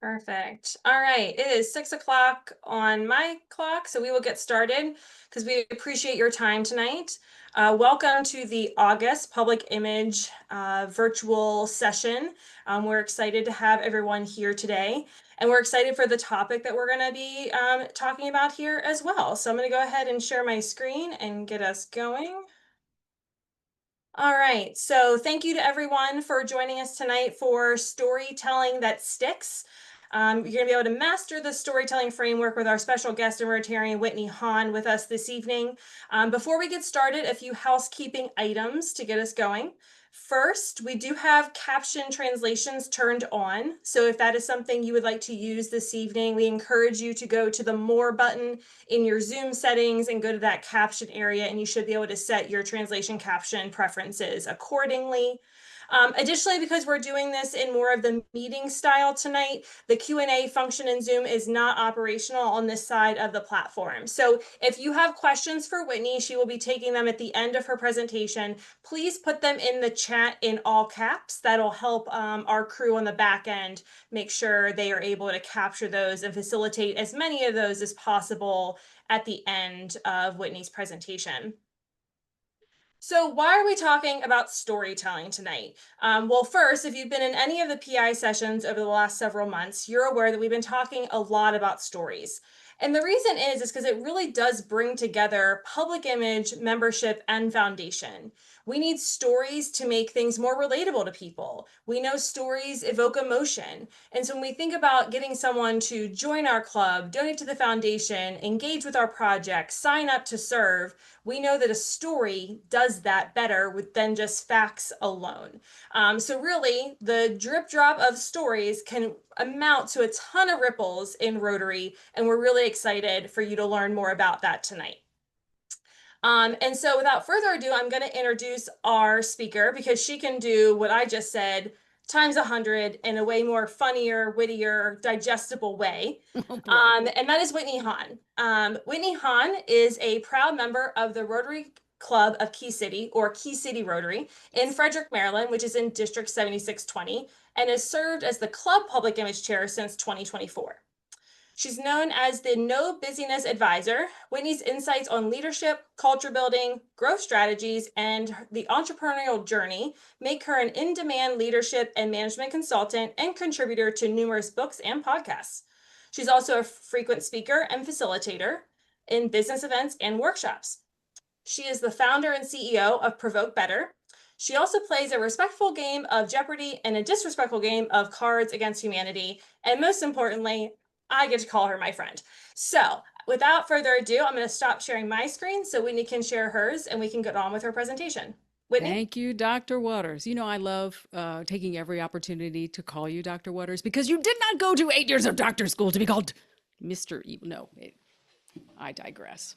Perfect. All right. It is 6 o'clock on my clock, so we will get started because we appreciate your time tonight. Welcome to the August Public Image virtual session. We're excited to have everyone here today, and we're excited for the topic that we're going to be talking about here as well. So I'm going to go ahead and share my screen and get us going. All right, so thank you to everyone for joining us tonight for Storytelling That Sticks. You're going to be able to master the storytelling framework with our special guest and Rotarian Whitney Hahn with us this evening. Before we get started, a few housekeeping items to get us going. First, we do have caption translations turned on. So if that is something you would like to use this evening, we encourage you to go to the More button in your Zoom settings and go to that caption area, and you should be able to set your translation caption preferences accordingly. Additionally, because we're doing this in more of the meeting style tonight, the Q&A function in Zoom is not operational on this side of the platform. So if you have questions for Whitney, she will be taking them at the end of her presentation. Please put them in the chat in all caps. That'll help our crew on the back end make sure they are able to capture those and facilitate as many of those as possible at the end of Whitney's presentation. So why are we talking about storytelling tonight? Well, first, if you've been in any of the PI sessions over the last several months, you're aware that we've been talking a lot about stories. And the reason is because it really does bring together public image, membership, and foundation. We need stories to make things more relatable to people. We know stories evoke emotion. And so when we think about getting someone to join our club, donate to the foundation, engage with our project, sign up to serve, we know that a story does that better than just facts alone. So really, the drip drop of stories can amount to a ton of ripples in Rotary, and we're really excited for you to learn more about that tonight. And so without further ado, I'm going to introduce our speaker because she can do what I just said times 100 in a way more funnier, wittier, digestible way. Oh boy. And that is Whitney Hahn. Whitney Hahn is a proud member of the Rotary Club of Key City, or Key City Rotary, in Frederick, Maryland, which is in District 7620, and has served as the club public image chair since 2024. She's known as the No Busyness Advisor. Whitney's insights on leadership, culture building, growth strategies, and the entrepreneurial journey make her an in-demand leadership and management consultant and contributor to numerous books and podcasts. She's also a frequent speaker and facilitator in business events and workshops. She is the founder and CEO of Provoke Better. She also plays a respectful game of Jeopardy and a disrespectful game of Cards Against Humanity. And most importantly, I get to call her my friend. So without further ado, I'm going to stop sharing my screen so Whitney can share hers and we can get on with her presentation. Whitney? Thank you, Dr. Waters. You know, I love taking every opportunity to call you Dr. Waters because you did not go to 8 years of doctor school to be called Mr. Evil. No, I digress.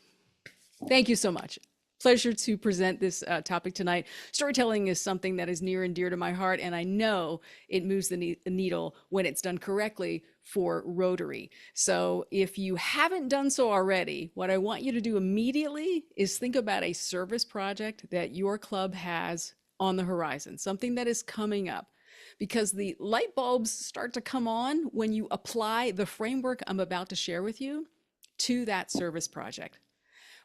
Thank you so much. Pleasure to present this topic tonight. Storytelling is something that is near and dear to my heart, and I know it moves the needle when it's done correctly for Rotary. So if you haven't done so already, what I want you to do immediately is think about a service project that your club has on the horizon, something that is coming up. Because the light bulbs start to come on when you apply the framework I'm about to share with you to that service project.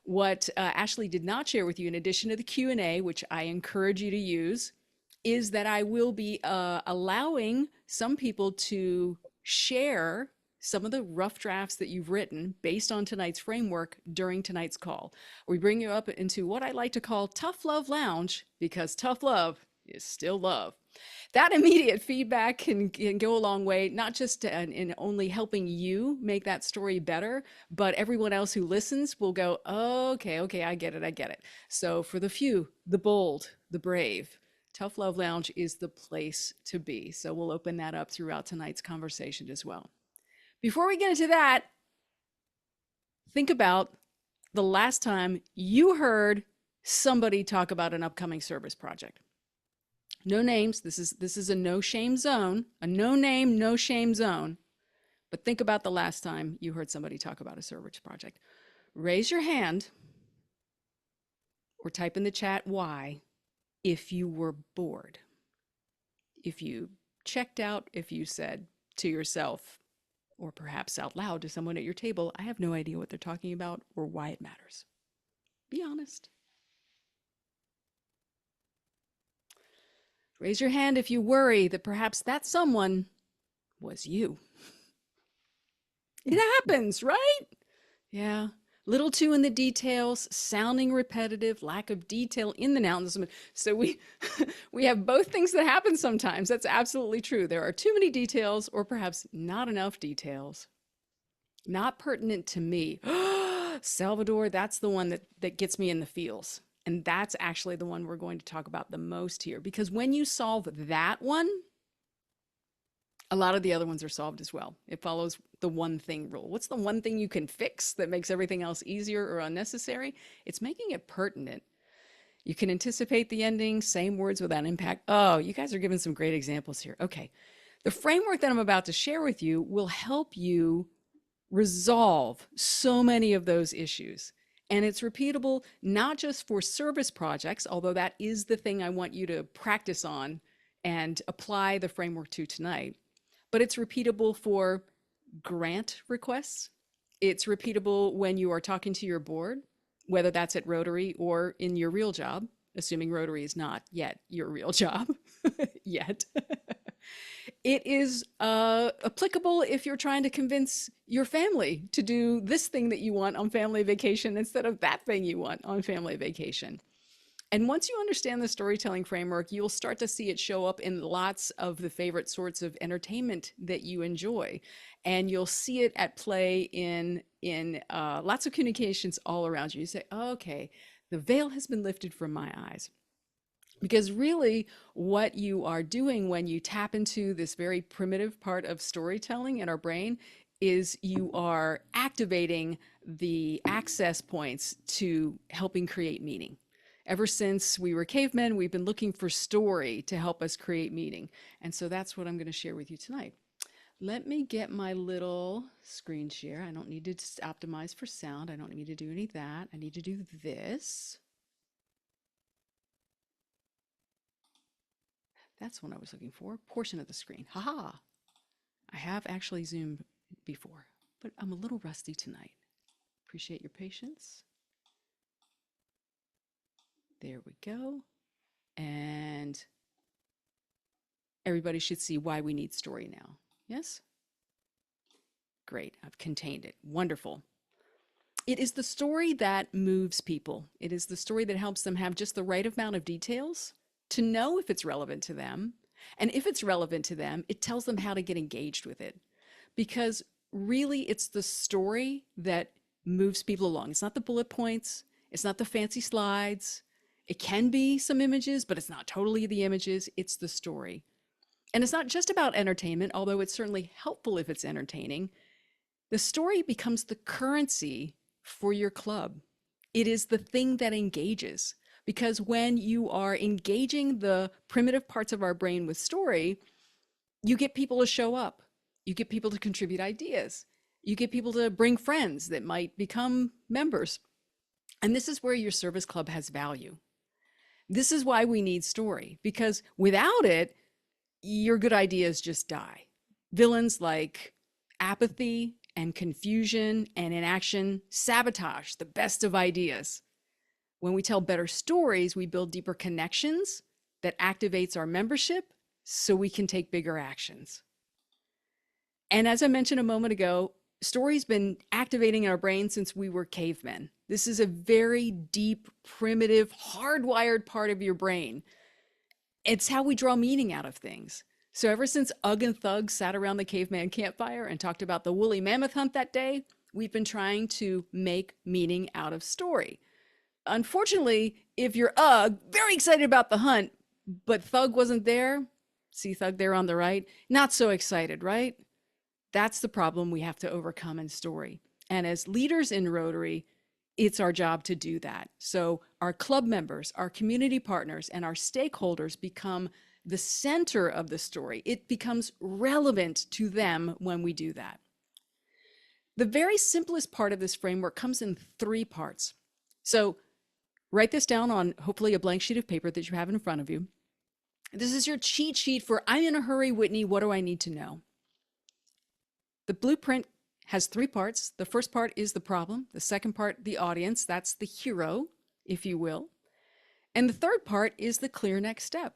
What Ashley did not share with you, in addition to the Q&A, which I encourage you to use, is that I will be allowing some people to share some of the rough drafts that you've written based on tonight's framework during tonight's call. We bring you up into what I like to call Tough Love Lounge, because tough love is still love. That immediate feedback can go a long way, not just in only helping you make that story better, but everyone else who listens will go, okay, I get it. So for the few, the bold, the brave, Tough Love Lounge is the place to be. So we'll open that up throughout tonight's conversation as well. Before we get into that, think about the last time you heard somebody talk about an upcoming service project. No names. This is a no shame zone, a no name, no shame zone. But think about the last time you heard somebody talk about a service project. Raise your hand or type in the chat why if you were bored. If you checked out, if you said to yourself, or perhaps out loud to someone at your table, I have no idea what they're talking about or why it matters. Be honest. Raise your hand if you worry that perhaps that someone was you. It happens, right? Yeah. Little too in the details, sounding repetitive, lack of detail in the announcement. So we we have both things that happen sometimes. That's absolutely true. There are too many details or perhaps not enough details. Not pertinent to me. Salvador, that's the one that gets me in the feels. And that's actually the one we're going to talk about the most here. Because when you solve that one, a lot of the other ones are solved as well. It follows the one thing rule. What's the one thing you can fix that makes everything else easier or unnecessary? It's making it pertinent. You can anticipate the ending, same words without impact. Oh, you guys are giving some great examples here. Okay. The framework that I'm about to share with you will help you resolve so many of those issues. And it's repeatable not just for service projects, although that is the thing I want you to practice on and apply the framework to tonight, but it's repeatable for grant requests. It's repeatable when you are talking to your board, whether that's at Rotary or in your real job, assuming Rotary is not yet your real job yet. It is applicable if you're trying to convince your family to do this thing that you want on family vacation instead of that thing you want on family vacation. And once you understand the storytelling framework, you'll start to see it show up in lots of the favorite sorts of entertainment that you enjoy. And you'll see it at play in lots of communications all around you. You say, oh, okay, the veil has been lifted from my eyes. Because really, what you are doing when you tap into this very primitive part of storytelling in our brain is you are activating the access points to helping create meaning. Ever since we were cavemen, we've been looking for story to help us create meaning. And so that's what I'm going to share with you tonight. Let me get my little screen share. I don't need to optimize for sound. I don't need to do any of that. I need to do this. That's what I was looking for. Portion of the screen. Haha. I have actually zoomed before, but I'm a little rusty tonight. Appreciate your patience. There we go. And everybody should see why we need story now. Yes? Great. I've contained it. Wonderful. It is the story that moves people. It is the story that helps them have just the right amount of details to know if it's relevant to them. And if it's relevant to them, it tells them how to get engaged with it. Because really, it's the story that moves people along. It's not the bullet points. It's not the fancy slides. It can be some images, but it's not totally the images. It's the story. And it's not just about entertainment, although it's certainly helpful if it's entertaining. The story becomes the currency for your club. It is the thing that engages. Because when you are engaging the primitive parts of our brain with story, you get people to show up. You get people to contribute ideas. You get people to bring friends that might become members. And this is where your service club has value. This is why we need story, because without it, your good ideas just die. Villains like apathy and confusion and inaction sabotage the best of ideas. When we tell better stories, we build deeper connections that activates our membership so we can take bigger actions. And as I mentioned a moment ago, story's been activating in our brain since we were cavemen. This is a very deep, primitive, hardwired part of your brain. It's how we draw meaning out of things. So ever since Ugg and Thug sat around the caveman campfire and talked about the woolly mammoth hunt that day, we've been trying to make meaning out of story. Unfortunately, if you're Ugg, very excited about the hunt, but Thug wasn't there, see Thug there on the right, not so excited, right? That's the problem we have to overcome in story. And as leaders in Rotary, it's our job to do that. So our club members, our community partners, and our stakeholders become the center of the story. It becomes relevant to them when we do that. The very simplest part of this framework comes in 3 parts. So write this down on hopefully a blank sheet of paper that you have in front of you. This is your cheat sheet for I'm in a hurry, Whitney, what do I need to know? The blueprint has three parts. The first part is the problem. The second part, the audience. That's the hero, if you will. And the third part is the clear next step.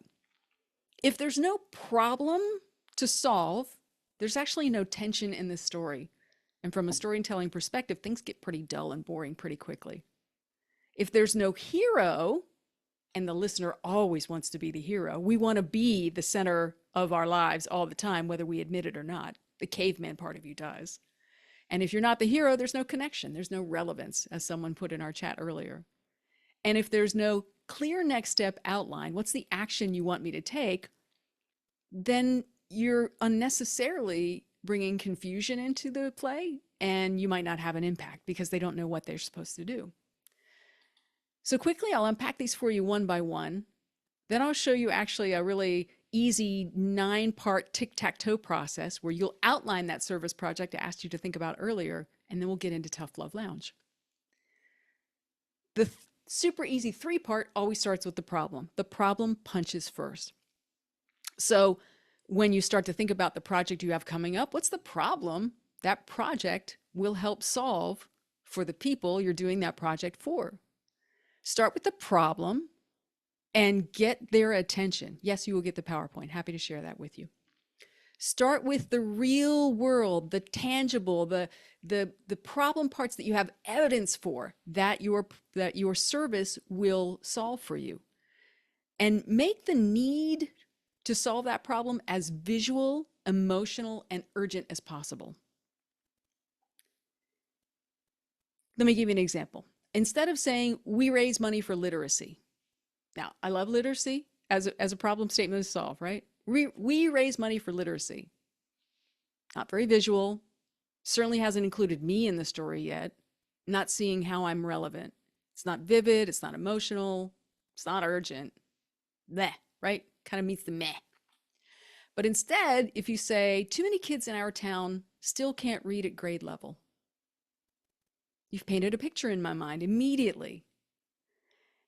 If there's no problem to solve, there's actually no tension in this story. And from a storytelling perspective, things get pretty dull and boring pretty quickly. If there's no hero, and the listener always wants to be the hero, we want to be the center of our lives all the time, whether we admit it or not. The caveman part of you does. And if you're not the hero, there's no connection. There's no relevance, as someone put in our chat earlier. And if there's no clear next step outline, what's the action you want me to take, then you're unnecessarily bringing confusion into the play, and you might not have an impact because they don't know what they're supposed to do. So quickly, I'll unpack these for you one by one. Then I'll show you actually a really easy 9-part tic-tac-toe process where you'll outline that service project I asked you to think about earlier, and then we'll get into Tough Love Lounge. The super easy 3-part always starts with the problem. The problem punches first. So when you start to think about the project you have coming up, what's the problem that project will help solve for the people you're doing that project for? Start with the problem and get their attention. Yes, you will get the PowerPoint. Happy to share that with you. Start with the real world, the tangible, the problem parts that you have evidence for that your service will solve for you. And make the need to solve that problem as visual, emotional, and urgent as possible. Let me give you an example. Instead of saying, we raise money for literacy. Now, I love literacy as a problem statement to solve, right? We raise money for literacy. Not very visual. Certainly hasn't included me in the story yet. Not seeing how I'm relevant. It's not vivid. It's not emotional. It's not urgent. Meh, right? Kind of meets the meh. But instead, if you say, too many kids in our town still can't read at grade level. You've painted a picture in my mind immediately.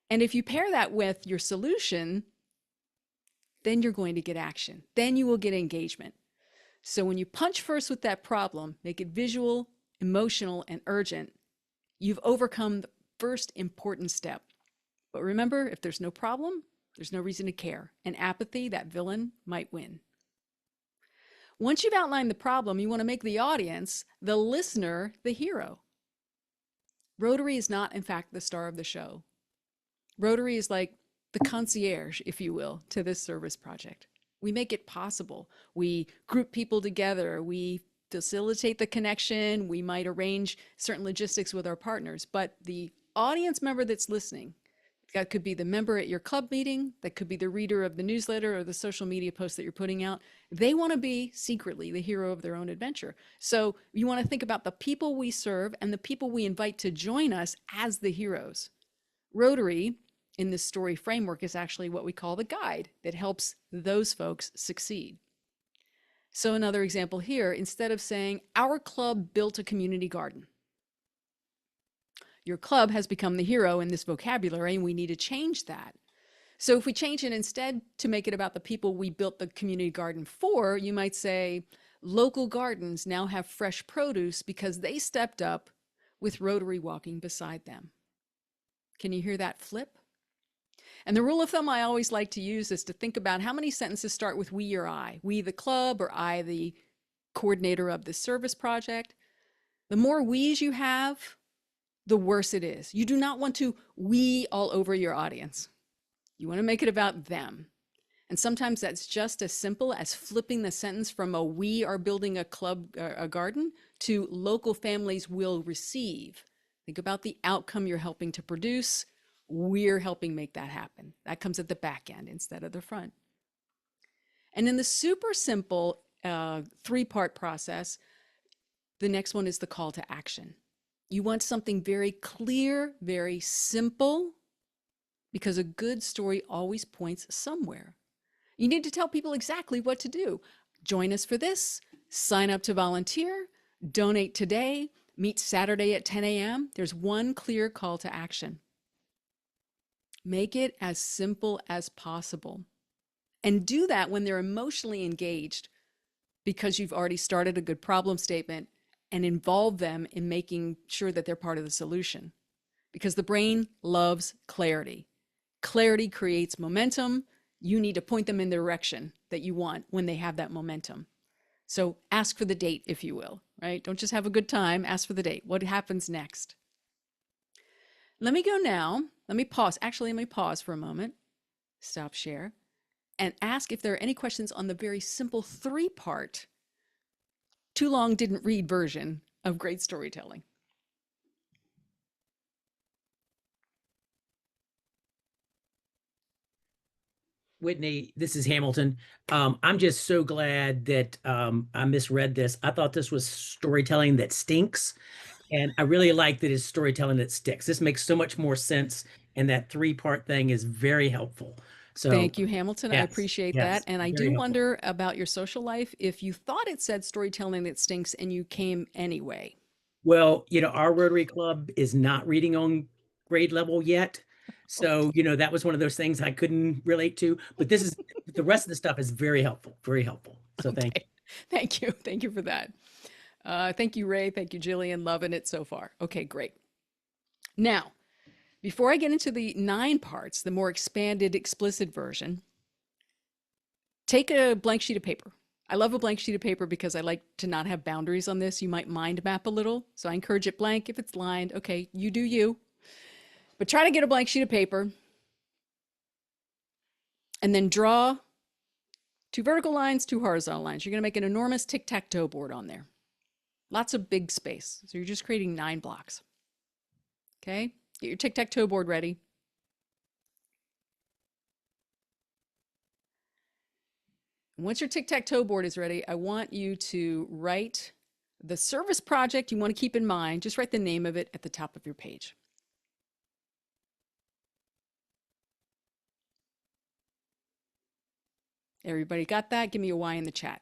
And if you pair that with your solution, then you're going to get action. Then you will get engagement. So when you punch first with that problem, make it visual, emotional, and urgent, you've overcome the first important step. But remember, if there's no problem, there's no reason to care. And apathy, that villain, might win. Once you've outlined the problem, you want to make the audience, the listener, the hero. Rotary is not, in fact, the star of the show. Rotary is like the concierge, if you will, to this service project. We make it possible. We group people together. We facilitate the connection. We might arrange certain logistics with our partners. But the audience member that's listening, that could be the member at your club meeting, that could be the reader of the newsletter or the social media post that you're putting out. They want to be secretly the hero of their own adventure. So you want to think about the people we serve and the people we invite to join us as the heroes. Rotary, in this story framework, is actually what we call the guide that helps those folks succeed. So another example here, instead of saying, our club built a community garden. Your club has become the hero in this vocabulary, and we need to change that. So if we change it instead to make it about the people we built the community garden for, you might say, local gardens now have fresh produce because they stepped up with Rotary walking beside them. Can you hear that flip? And the rule of thumb I always like to use is to think about how many sentences start with we or I. We, the club, or I, the coordinator of this service project. The more we's you have, the worse it is. You do not want to we all over your audience. You want to make it about them. And sometimes that's just as simple as flipping the sentence from a we are building a club, a garden, to local families will receive. Think about the outcome you're helping to produce. We're helping make that happen. That comes at the back end instead of the front. And in the super simple 3-part process, the next one is the call to action. You want something very clear, very simple, because a good story always points somewhere. You need to tell people exactly what to do. Join us for this, sign up to volunteer, donate today, meet Saturday at 10 a.m. There's one clear call to action. Make it as simple as possible. And do that when they're emotionally engaged. because you've already started a good problem statement and involve them in making sure that they're part of the solution. Because the brain loves clarity. Clarity creates momentum. You need to point them in the direction that you want when they have that momentum. So ask for the date, if you will, right? Don't just have a good time, ask for the date. What happens next? Let me go now. Let me pause. Actually, let me pause for a moment. Stop share and ask if there are any questions on the very simple 3-part, too long didn't read version of great storytelling. Whitney, this is Hamilton. I'm just so glad that I misread this. I thought this was storytelling that stinks. And I really like that it's storytelling that sticks. This makes so much more sense. And that 3-part thing is very helpful. So, Thank you, Hamilton. I yes, appreciate that. yes, And I very do helpful. wonder about your social life if you thought it said storytelling that stinks and you came anyway. Well, our Rotary Club is not reading on grade level yet. So, that was one of those things I couldn't relate to. But the rest of the stuff is very helpful, very helpful. So thank you. Okay. Thank you. Thank you for that. Thank you, Ray. Thank you, Jillian. Loving it so far. Okay, great. Now, before I get into the 9 parts, the more expanded, explicit version, take a blank sheet of paper. I love a blank sheet of paper because I like to not have boundaries on this. You might mind map a little. So I encourage it blank. If it's lined, okay, you do you. But try to get a blank sheet of paper and then draw 2 vertical lines, 2 horizontal lines. You're going to make an enormous tic-tac-toe board on there. Lots of big space. So you're just creating 9 blocks. Okay, get your tic-tac-toe board ready. Once your tic-tac-toe board is ready, I want you to write the service project you want to keep in mind. Just write the name of it at the top of your page. Everybody got that? Give me a Y in the chat.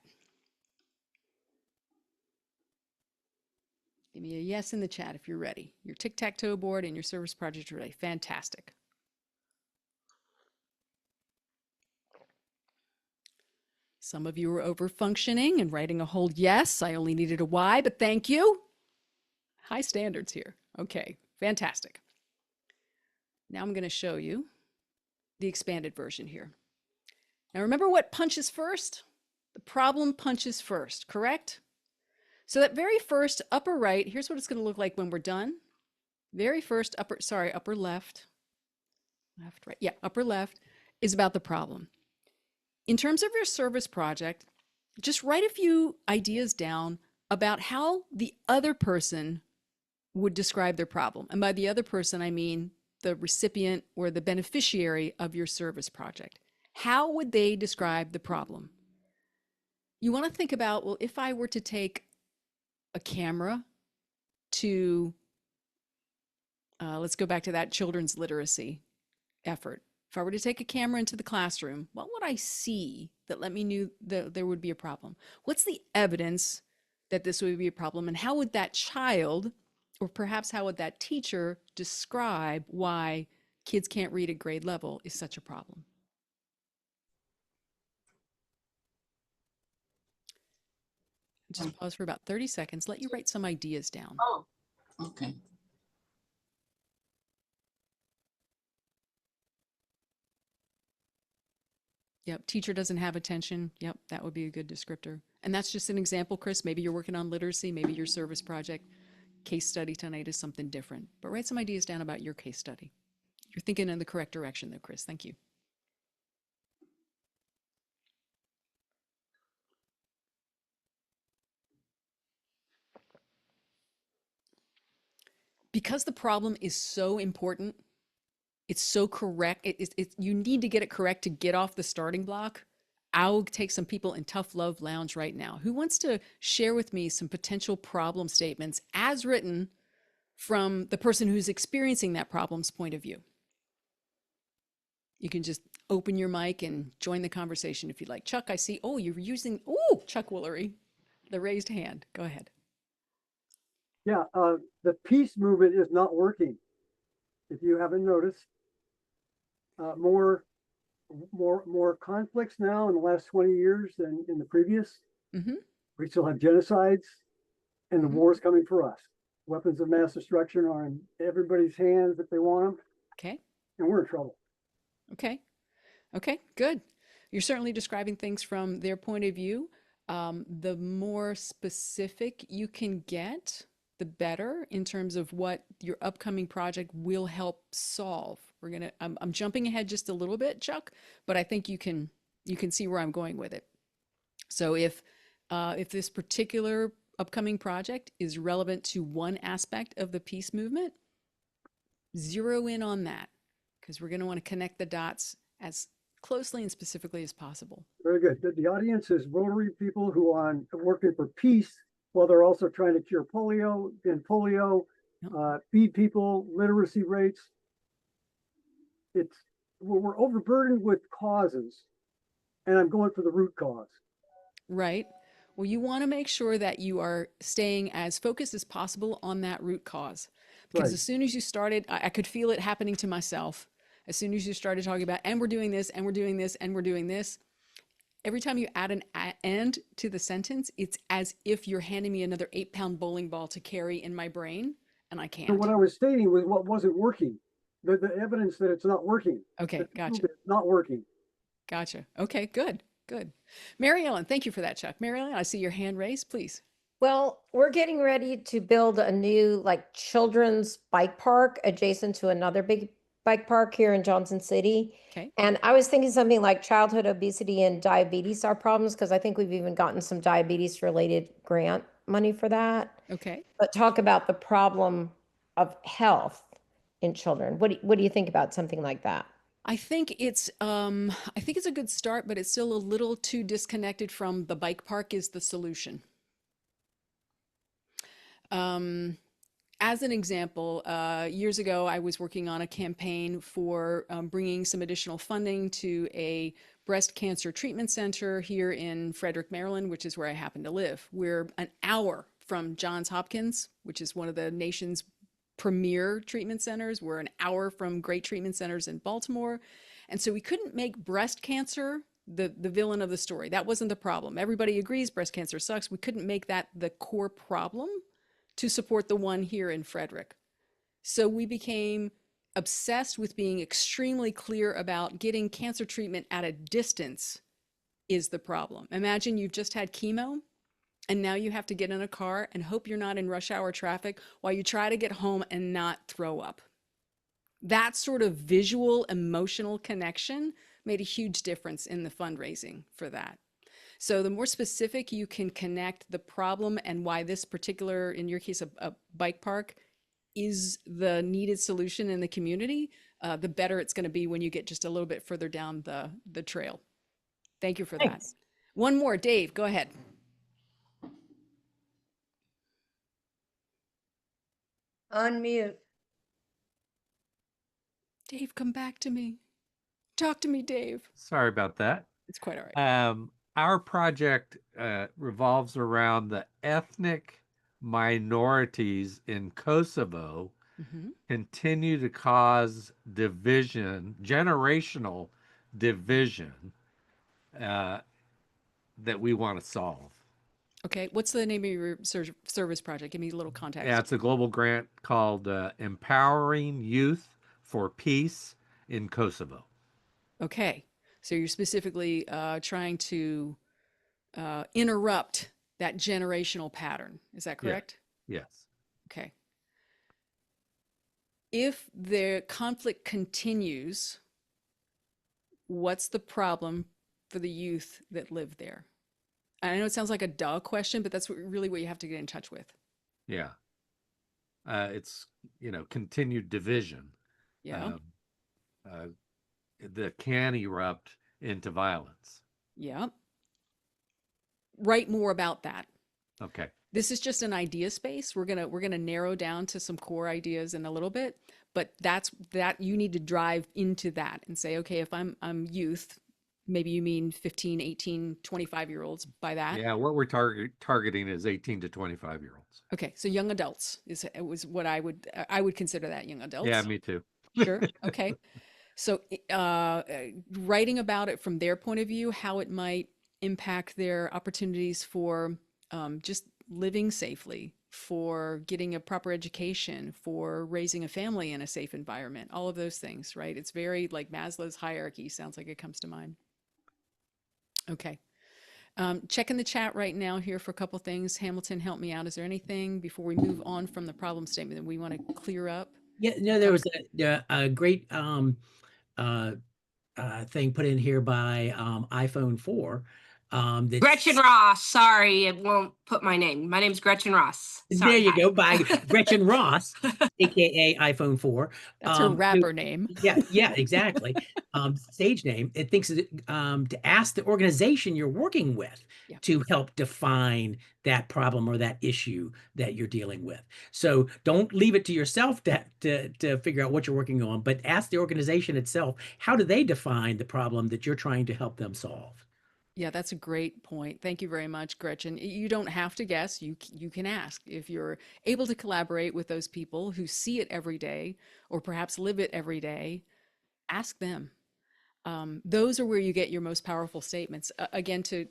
Give me a yes in the chat if you're ready. Your tic-tac-toe board and your service project are ready. Fantastic. Some of you are over functioning and writing a whole yes. I only needed a Y, but thank you. High standards here. Okay, fantastic. Now I'm going to show you the expanded version here. Now remember what punches first? The problem punches first, correct? So that very first upper right, here's what it's going to look like when we're done. Very first upper left, right, yeah, upper left is about the problem. In terms of your service project, just write a few ideas down about how the other person would describe their problem. And by the other person, I mean the recipient or the beneficiary of your service project. How would they describe the problem? You want to think about, well, if I were to take a camera to, let's go back to that children's literacy effort. If I were to take a camera into the classroom, what would I see that let me know that there would be a problem? What's the evidence that this would be a problem? And how would that child, or perhaps how would that teacher describe why kids can't read at grade level is such a problem? Just pause for about 30 seconds. Let you write some ideas down. Oh, okay. Yep, teacher doesn't have attention. Yep, that would be a good descriptor. And that's just an example, Chris. Maybe you're working on literacy, maybe your service project case study tonight is something different. But write some ideas down about your case study. You're thinking in the correct direction though, Chris. Thank you. Because the problem is so important, it's so correct. You need to get it correct to get off the starting block. I'll take some people in Tough Love Lounge right now. Who wants to share with me some potential problem statements as written from the person who's experiencing that problem's point of view? You can just open your mic and join the conversation if you'd like. Chuck, I see. Oh, you're using, oh, Chuck Woolery, the raised hand. Go ahead. Yeah, the peace movement is not working. If you haven't noticed, more conflicts now in the last 20 years than in the previous. Mm-hmm. We still have genocides, and the Mhm. war is coming for us. Weapons of mass destruction are in everybody's hands if they want them, Okay. and we're in trouble. Okay. Okay. Good. You're certainly describing things from their point of view. The more specific you can get, the better in terms of what your upcoming project will help solve. I'm jumping ahead just a little bit, Chuck, but I think you can see where I'm going with it. So if this particular upcoming project is relevant to one aspect of the peace movement, zero in on that because we're going to want to connect the dots as closely and specifically as possible. Very good. The audience is Rotary people who are working for peace while they're also trying to cure polio, Yep. feed people, literacy rates. We're overburdened with causes, and I'm going for the root cause. Right. Well, you want to make sure that you are staying as focused as possible on that root cause. Because Right. as soon as you started, I could feel it happening to myself. As soon as you started talking about, and we're doing this, and we're doing this, and we're doing this, every time you add an and to the sentence, it's as if you're handing me another 8-pound bowling ball to carry in my brain, and I So can't. what I was stating was what wasn't working. The evidence that it's not working. Okay, gotcha. It's not working. Gotcha. Okay, good, good. Mary Ellen, thank you for that, Chuck. Mary Ellen, I see your hand raised, please. Well, we're getting ready to build a new like children's bike park adjacent to another big bike park here in Johnson City. Okay. And I was thinking something like childhood obesity and diabetes are problems because I think we've even gotten some diabetes related grant money for that. Okay. But talk about the problem of health in children. What do you think about something like that? I think it's a good start, but it's still a little too disconnected from the bike park is the solution. As an example, years ago, I was working on a campaign for bringing some additional funding to a breast cancer treatment center here in Frederick, Maryland, which is where I happen to live. We're an hour from Johns Hopkins, which is one of the nation's premier treatment centers. We're an hour from great treatment centers in Baltimore. And so we couldn't make breast cancer the villain of the story. That wasn't the problem. Everybody agrees breast cancer sucks. We couldn't make that the core problem to support the one here in Frederick. So we became obsessed with being extremely clear about getting cancer treatment at a distance is the problem. Imagine you've just had chemo and now you have to get in a car and hope you're not in rush hour traffic while you try to get home and not throw up. That sort of visual, emotional connection made a huge difference in the fundraising for that. So the more specific you can connect the problem and why this particular, in your case, a bike park is the needed solution in the community, the better it's going to be when you get just a little bit further down the trail. Thank you for that. Thanks. One more, Dave, go ahead. Unmute. Dave, come back to me. Talk to me, Dave. Sorry about that. It's quite all right. Our project revolves around the ethnic minorities in Kosovo Mhm. continue to cause division, generational division that we want to solve. Okay, what's the name of your service project? Give me a little context. Yeah, it's a global grant called Empowering Youth for Peace in Kosovo. Okay, so you're specifically trying to interrupt that generational pattern. Is that correct? Yes. Okay. If the conflict continues, what's the problem for the youth that live there? I know it sounds like a duh question, but that's really what you have to get in touch with. Yeah. It's, continued division. Yeah. That can erupt into violence. Yeah. Write more about that. Okay. This is just an idea space. We're gonna narrow down to some core ideas in a little bit, but that you need to drive into that and say, okay, if I'm youth, maybe you mean 15, 18, 25-year-olds by that. Yeah, what we're targeting is 18 to 25-year-olds. Okay, so young adults was what I would consider that, young adults. Yeah, me too. Sure. Okay. So writing about it from their point of view, how it might impact their opportunities for just living safely, for getting a proper education, for raising a family in a safe environment, all of those things, right? It's very like Maslow's hierarchy, sounds like it comes to mind. Okay. Checking the chat right now here for a couple things. Hamilton, help me out. Is there anything before we move on from the problem statement that we want to clear up? Yeah, no, there was a great thing put in here by iPhone 4. That's, Gretchen Ross. Sorry, it won't put my name. My name's Gretchen Ross. there Sorry, you hi. go, by Gretchen Ross, aka iPhone 4. That's her who- rapper name. yeah, exactly. Stage name. It thinks to ask the organization you're working with Yeah. to help define that problem or that issue that you're dealing with. So don't leave it to yourself to figure out what you're working on, but ask the organization itself, how do they define the problem that you're trying to help them solve? Yeah, that's a great point. Thank you very much, Gretchen. You don't have to guess. You can ask. If you're able to collaborate with those people who see it every day or perhaps live it every day, ask them. Those are where you get your most powerful statements. Again, to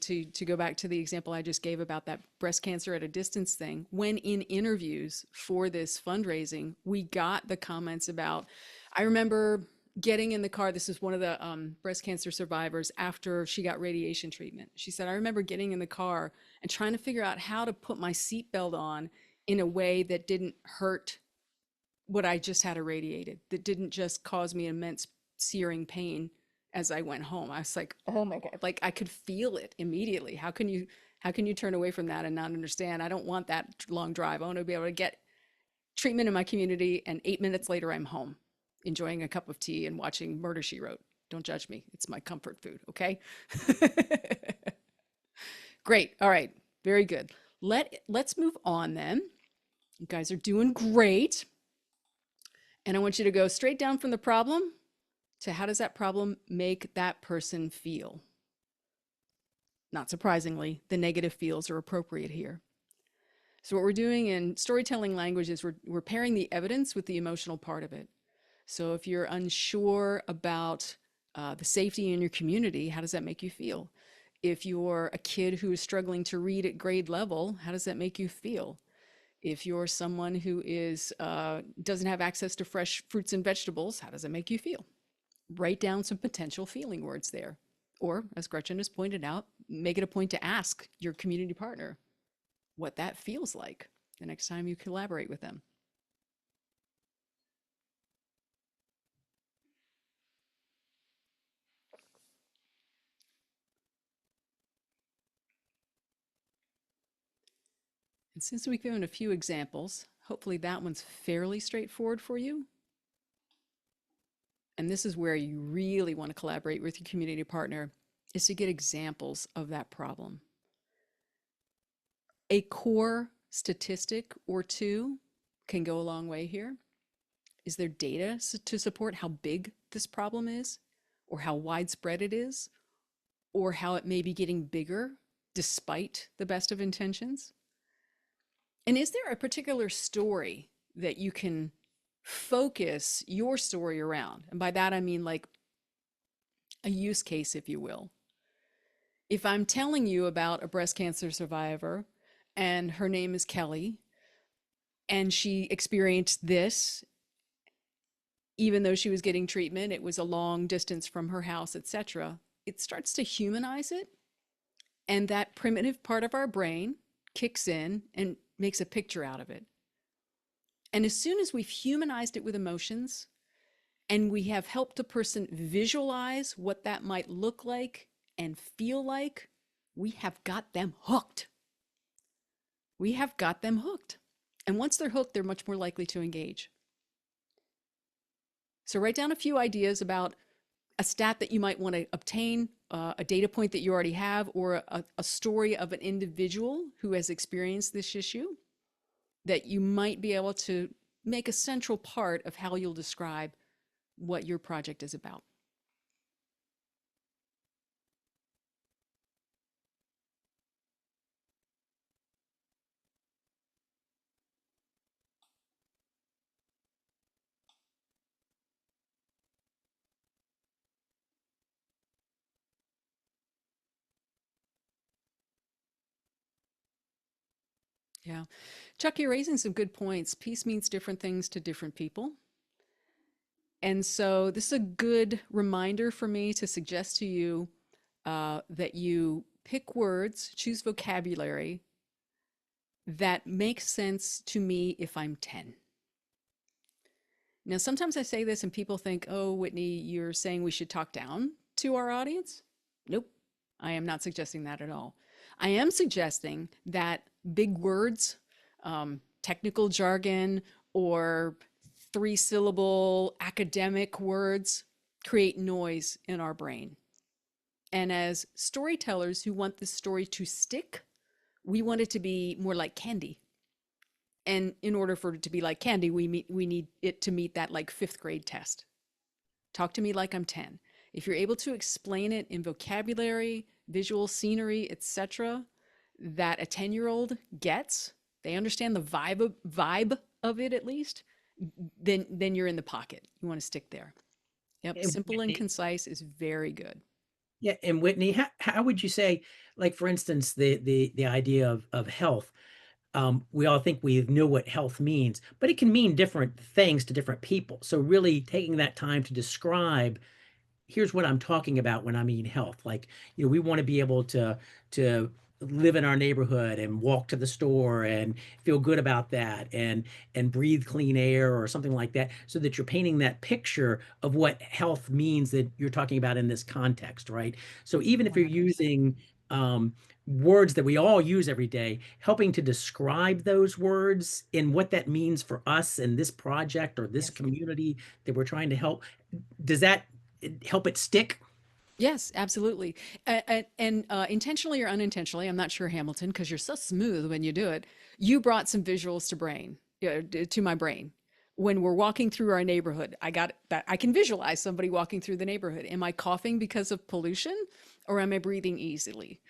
go back to the example I just gave about that breast cancer at a distance thing, when in interviews for this fundraising, we got the comments about, I remember getting in the car. This is one of the breast cancer survivors after she got radiation treatment. She said, I remember getting in the car and trying to figure out how to put my seatbelt on in a way that didn't hurt what I just had irradiated, that didn't just cause me immense searing pain as I went home. I was like, oh my God, like I could feel it immediately. How can you turn away from that and not understand? I don't want that long drive. I want to be able to get treatment in my community, and 8 minutes later I'm home enjoying a cup of tea and watching Murder, She Wrote. Don't judge me. It's my comfort food. Okay. Great. All right. Very good. Let's move on then. You guys are doing great. And I want you to go straight down from the problem to how does that problem make that person feel? Not surprisingly, the negative feels are appropriate here. So what we're doing in storytelling language is we're pairing the evidence with the emotional part of it. So if you're unsure about the safety in your community, how does that make you feel? If you're a kid who is struggling to read at grade level, how does that make you feel? If you're someone who is doesn't have access to fresh fruits and vegetables, how does it make you feel? Write down some potential feeling words there. Or, as Gretchen has pointed out, make it a point to ask your community partner what that feels like the next time you collaborate with them. And since we've given a few examples, hopefully that one's fairly straightforward for you. And this is where you really want to collaborate with your community partner, is to get examples of that problem. A core statistic or two can go a long way here. Is there data to support how big this problem is, or how widespread it is, or how it may be getting bigger despite the best of intentions? And is there a particular story that you can focus your story around? And by that, I mean like a use case, if you will. If I'm telling you about a breast cancer survivor and her name is Kelly, and she experienced this, even though she was getting treatment, it was a long distance from her house, etc., it starts to humanize it. And that primitive part of our brain kicks in and makes a picture out of it. And as soon as we've humanized it with emotions and we have helped a person visualize what that might look like and feel like, we have got them hooked. We have got them hooked. And once they're hooked, they're much more likely to engage. So write down a few ideas about a stat that you might want to obtain, a data point that you already have, or a story of an individual who has experienced this issue that you might be able to make a central part of how you'll describe what your project is about. Yeah. Chuck, you're raising some good points. Peace means different things to different people. And so this is a good reminder for me to suggest to you that you pick words, choose vocabulary that makes sense to me if I'm 10. Now, sometimes I say this and people think, oh, Whitney, you're saying we should talk down to our audience. Nope, I am not suggesting that at all. I am suggesting that big words, technical jargon, or 3-syllable academic words create noise in our brain. And as storytellers who want this story to stick, we want it to be more like candy. And in order for it to be like candy, we need it to meet that like 5th grade test. Talk to me like I'm 10. If you're able to explain it in vocabulary, visual scenery, etc., that a 10-year-old gets, they understand the vibe of it at least, then you're in the pocket. You want to stick there. Yep, And simple and Whitney- concise is very good. Yeah, and Whitney, how would you say, like for instance, the idea of health? We all think we know what health means, but it can mean different things to different people. So really taking that time to describe, here's what I'm talking about when I mean health. Like, we want to be able to live in our neighborhood and walk to the store and feel good about that and breathe clean air or something like that, so that you're painting that picture of what health means that you're talking about in this context, right? So even if you're 100%. using words that we all use every day, helping to describe those words and what that means for us and this project or this Yes. community that we're trying to help, does that help it stick? Yes, absolutely. And intentionally or unintentionally, I'm not sure, Hamilton, because you're so smooth when you do it, you brought some visuals to my brain. When we're walking through our neighborhood, I got that. I can visualize somebody walking through the neighborhood. Am I coughing because of pollution, or am I breathing easily?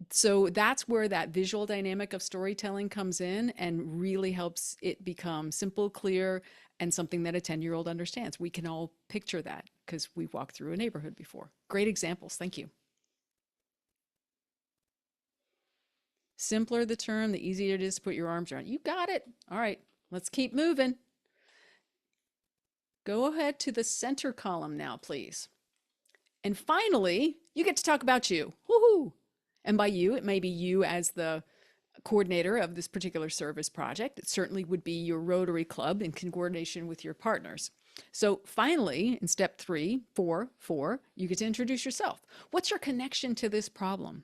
So that's where that visual dynamic of storytelling comes in and really helps it become simple, clear, and something that a 10-year-old understands. We can all picture that because we've walked through a neighborhood before. Great examples. Thank you. Simpler the term, the easier it is to put your arms around. You got it. All right, let's keep moving. Go ahead to the center column now, please. And finally, you get to talk about you. Woohoo! And by you, it may be you as the coordinator of this particular service project. It certainly would be your Rotary Club in coordination with your partners. So finally, in step 4, you get to introduce yourself. What's your connection to this problem?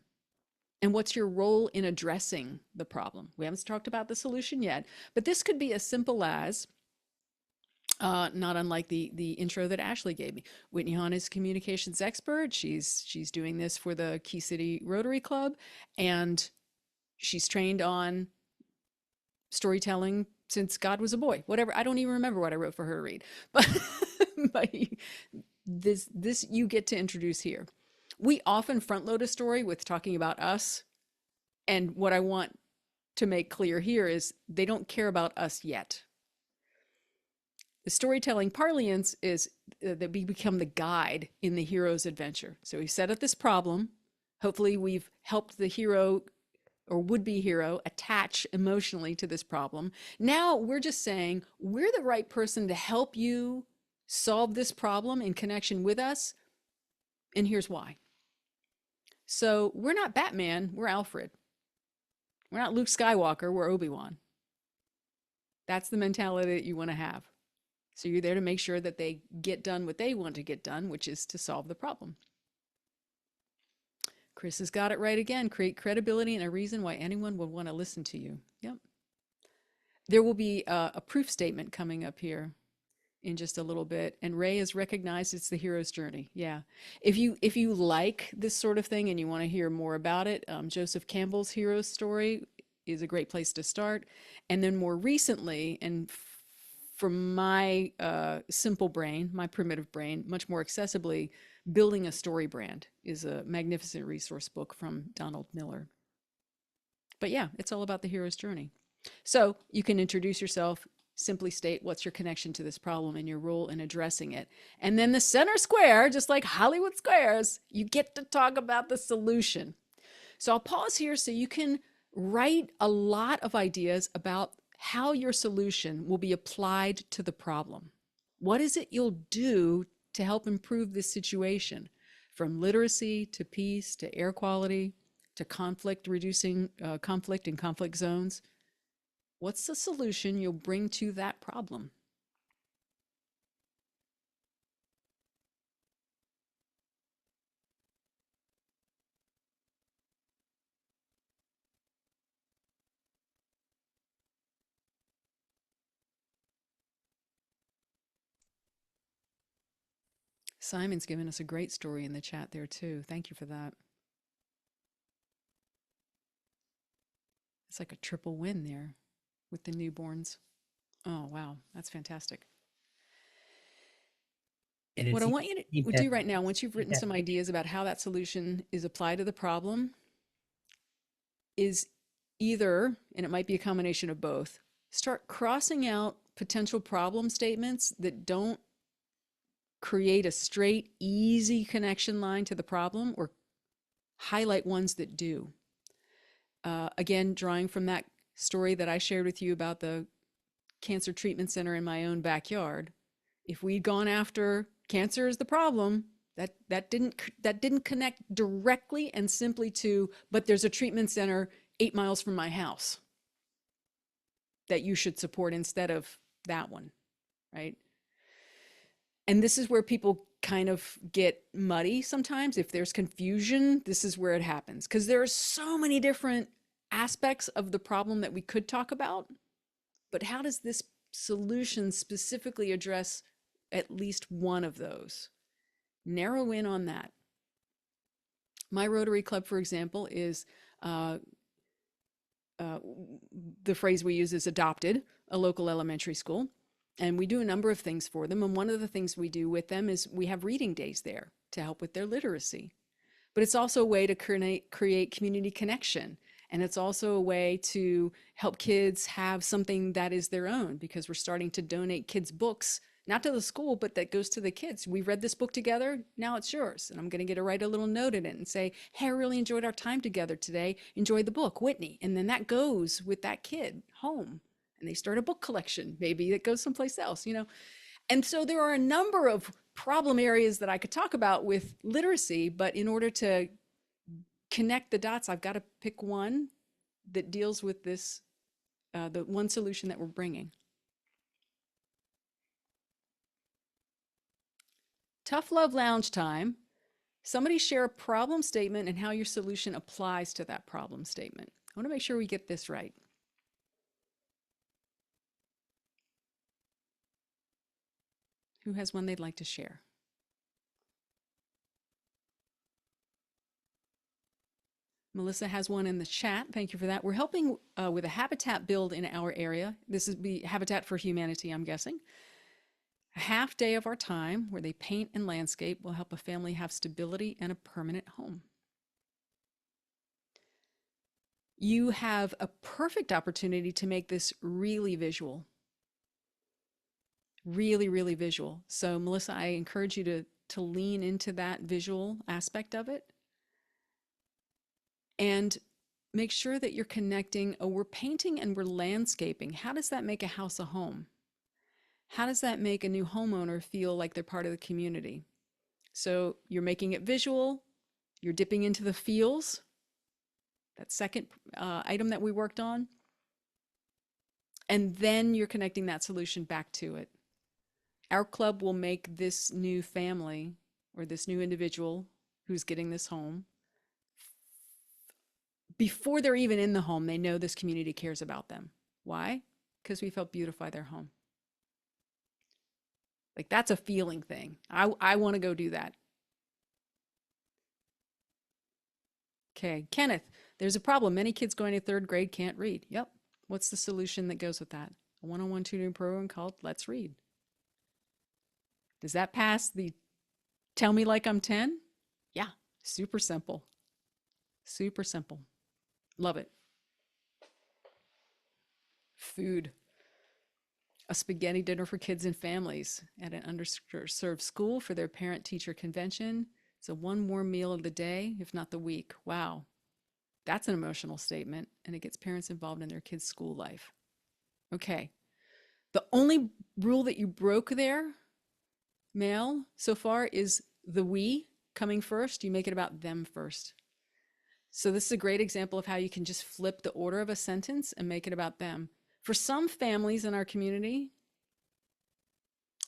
And what's your role in addressing the problem? We haven't talked about the solution yet, but this could be as simple as, not unlike the intro that Ashley gave me. Whitney Hahn is a communications expert. She's doing this for the Key City Rotary Club, and she's trained on storytelling since God was a boy. Whatever, I don't even remember what I wrote for her to read, but this you get to introduce here. We often front load a story with talking about us, and what I want to make clear here is they don't care about us yet. The storytelling parlance is that we become the guide in the hero's adventure. So we set up this problem. Hopefully we've helped the hero or would-be hero attach emotionally to this problem. Now we're just saying we're the right person to help you solve this problem in connection with us. And here's why. So we're not Batman, we're Alfred. We're not Luke Skywalker, we're Obi-Wan. That's the mentality that you want to have. So you're there to make sure that they get done what they want to get done, which is to solve the problem. Chris has got it right again. Create credibility and a reason why anyone would want to listen to you. Yep. There will be a proof statement coming up here in just a little bit. And Ray has recognized it's the hero's journey. Yeah. If you like this sort of thing and you want to hear more about it, Joseph Campbell's Hero's Story is a great place to start. And then more recently, and from my simple brain, my primitive brain, much more accessibly, Building a Story Brand is a magnificent resource book from Donald Miller. But yeah, it's all about the hero's journey. So you can introduce yourself, simply state what's your connection to this problem and your role in addressing it. And then the center square, just like Hollywood squares, you get to talk about the solution. So I'll pause here so you can Write a lot of ideas about how your solution will be applied to the problem. What is it you'll do to help improve this situation? From literacy to peace to air quality to conflict, reducing conflict in conflict zones. What's the solution you'll bring to that problem? Simon's given us a great story in the chat there too. Thank you for that. It's like a triple win there with the newborns. Oh, wow. That's fantastic. And What it's I want you to do right now, once you've written some ideas about how that solution is applied to the problem, is either, and it might be a combination of both, start crossing out potential problem statements that don't create a straight, easy connection line to the problem, or highlight ones that do. Again, drawing from that story that I shared with you about the cancer treatment center in my own backyard, if we'd gone after cancer is the problem, that didn't connect directly and simply to, but there's a treatment center 8 miles from my house that you should support instead of that one, right? And this is where people kind of get muddy sometimes. If there's confusion, this is where it happens, because there are so many different aspects of the problem that we could talk about. But how does this solution specifically address at least one of those? Narrow in on that. My Rotary Club, for example, is the phrase we use is adopted a local elementary school. And we do a number of things for them. And one of the things we do with them is we have reading days there to help with their literacy. But it's also a way to create community connection. And it's also a way to help kids have something that is their own, because we're starting to donate kids' books, not to the school, but that goes to the kids. We read this book together, now it's yours. And I'm going to get to write a little note in it and say, hey, I really enjoyed our time together today. Enjoy the book, Whitney. And then that goes with that kid home. And they start a book collection, maybe that goes someplace else, you know? And so there are a number of problem areas that I could talk about with literacy, but in order to connect the dots, I've got to pick one that deals with this, the one solution that we're bringing. Tough Love Lounge time. Somebody share a problem statement and how your solution applies to that problem statement. I want to make sure we get this right. Who has one they'd like to share? Melissa has one in the chat. Thank you for that. We're helping with a habitat build in our area. This is Habitat for Humanity, I'm guessing. A half day of our time where they paint and landscape will help a family have stability and a permanent home. You have a perfect opportunity to make this really visual. Really, really visual. So Melissa, I encourage you to lean into that visual aspect of it. And make sure that you're connecting, oh, we're painting and we're landscaping. How does that make a house a home? How does that make a new homeowner feel like they're part of the community? So you're making it visual, you're dipping into the feels, that second item that we worked on, and then you're connecting that solution back to it. Our club will make this new family or this new individual who's getting this home, before they're even in the home, they know this community cares about them. Why? Because we've helped beautify their home. Like, that's a feeling thing. I want to go do that. Okay, Kenneth, there's a problem. Many kids going to third grade can't read. Yep. What's the solution that goes with that? A one-on-one tutoring program called Let's Read. Does that pass the tell me like I'm 10? Yeah, super simple. Super simple. Love it. Food. A spaghetti dinner for kids and families at an underserved school for their parent-teacher convention. It's a one more meal of the day, if not the week. Wow. That's an emotional statement, and it gets parents involved in their kids' school life. Okay. The only rule that you broke there, Mel, so far is the we coming first. You make it about them first. So this is a great example of how you can just flip the order of a sentence and make it about them. For some families in our community,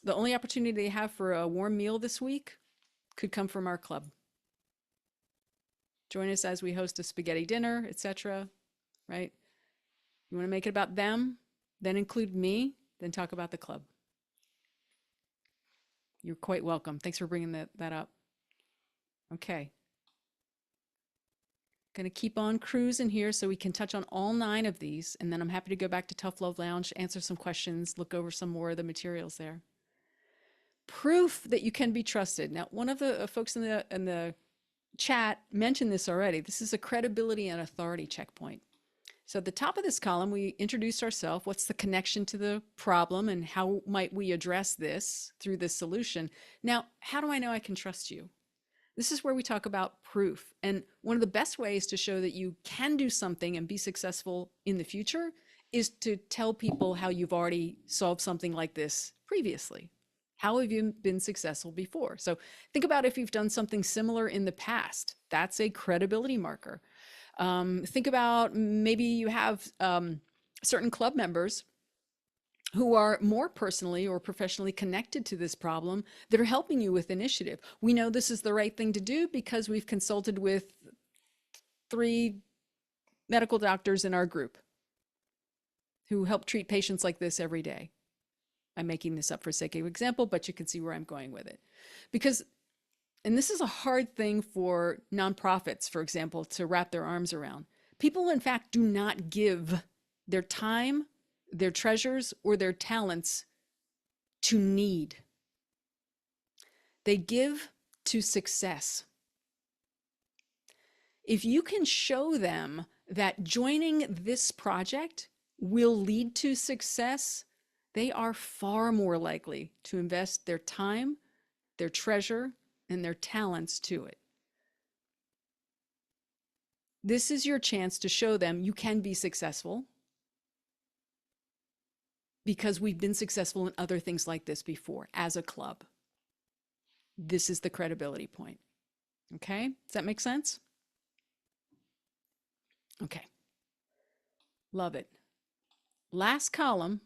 the only opportunity they have for a warm meal this week could come from our club. Join us as we host a spaghetti dinner, etc. Right? You want to make it about them, then include me, then talk about the club. You're quite welcome. Thanks for bringing that up. Okay. Going to keep on cruising here so we can touch on all 9 of these, and then I'm happy to go back to Tough Love Lounge, answer some questions, look over some more of the materials there. Proof that you can be trusted. Now, one of the folks in the chat mentioned this already. This is a credibility and authority checkpoint. So at the top of this column, we introduce ourselves. What's the connection to the problem, and how might we address this through this solution? Now, how do I know I can trust you? This is where we talk about proof. And one of the best ways to show that you can do something and be successful in the future is to tell people how you've already solved something like this previously. How have you been successful before? So think about if you've done something similar in the past. That's a credibility marker. Think about maybe you have certain club members who are more personally or professionally connected to this problem that are helping you with initiative. We know this is the right thing to do because we've consulted with 3 medical doctors in our group who help treat patients like this every day. I'm making this up for sake of example, but you can see where I'm going with it. Because, and this is a hard thing for nonprofits, for example, to wrap their arms around. People, in fact, do not give their time, their treasures, or their talents to need. They give to success. If you can show them that joining this project will lead to success, they are far more likely to invest their time, their treasure, and their talents to it. This is your chance to show them you can be successful, because we've been successful in other things like this before as a club. This is the credibility point. Okay, does that make sense? Okay, love it. Last column.